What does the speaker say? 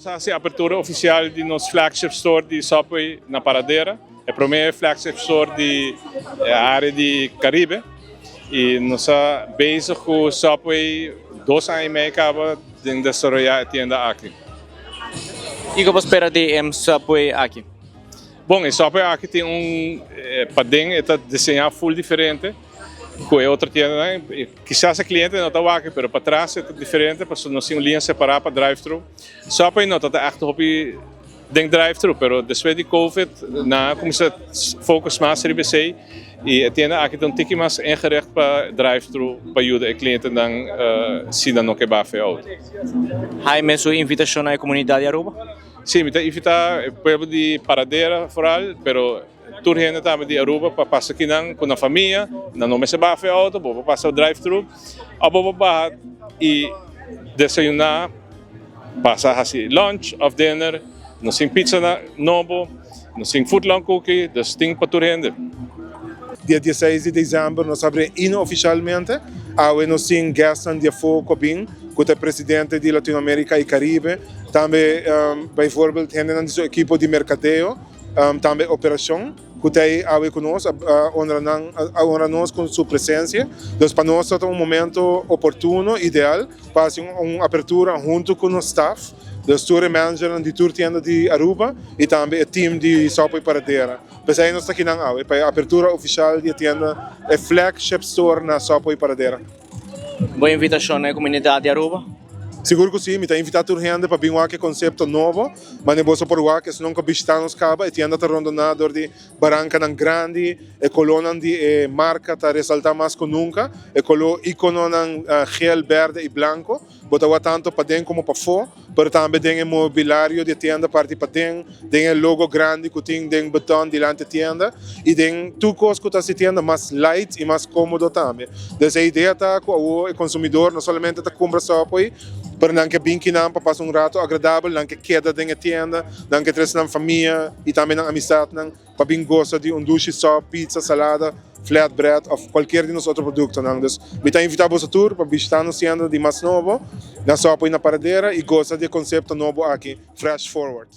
a abertura oficial de nosso flagship store de Subway na Paradeira. É o primeiro flagship store da área de Caribe. E nós estamos bezig com o Subway 2 anos e meio acaba de desenvolver a tienda aqui. E que você espera de Subway aqui? Bom, o Subway aqui tem padrão está desenhado full diferente. Com outra tienda, quizás o cliente não está aqui, mas para trás é diferente, porque nós temos linha separada para drive-thru. Subway não está echt op de drive-thru, mas depois de Covid, começa a focar mais no BC e a tienda aqui tem um tique mais ingericht para drive-thru, para ajudar o cliente a se não quebrar a auto. Há mesmo invitação à comunidade de Aruba? Sim, me invita o povo de Paradeira, foral, pero toda gente também de Aruba para passar aqui com a família, não se vai a auto, para passar o drive-thru, ou para e desayunar, passar assim lunch ou dinner, nós temos pizza novo, nós temos footlong cookie, nós temos para toda gente. Dia 16 de dezembro nós abrimos inoficialmente, nós temos gastos de foco bem, com o presidente de Latinoamérica e Caribe, também, por exemplo, temos a equipe de mercadeo, também operação, que tem a conosco, honra-nos com sua presença. Então, para nós é um momento oportuno, ideal, para fazer uma abertura junto com o staff, do store manager de toda a tienda de Aruba e também o time de Subway Paradeira. Mas aí nós estamos aqui para a abertura oficial da tienda, é flagship store na Subway Paradeira. Boa invitação à comunidade de Aruba? Seguro que sim, me está invitando a gente para vir aqui conceito novo, mas não posso por aqui, se nunca visitamos caba, e tienda está rondonada de barranca tão grande, e coluna de marca está ressaltar mais que nunca, e colo ícono gel, verde e branco, botava tanto para dentro como para fora, mas também tem mobiliário de tienda parte para dentro, tem o logo grande que tem botão diante da tienda, e tem tudo coisa que está se tienda mais light e mais cômodo também. Então a ideia está que o consumidor não somente está compra Subway, para não que bem que não para passar rato agradável, não que queda dentro da tienda, não que traz na família e também na amizade, para bem gosta de duche só, pizza, salada, flatbread ou qualquer de nossos outros produtos. Então, me está invitado a tour para visitar a tienda de mais novo, na Subway na Paradeira e gosta de conceito novo aqui, Fresh Forward.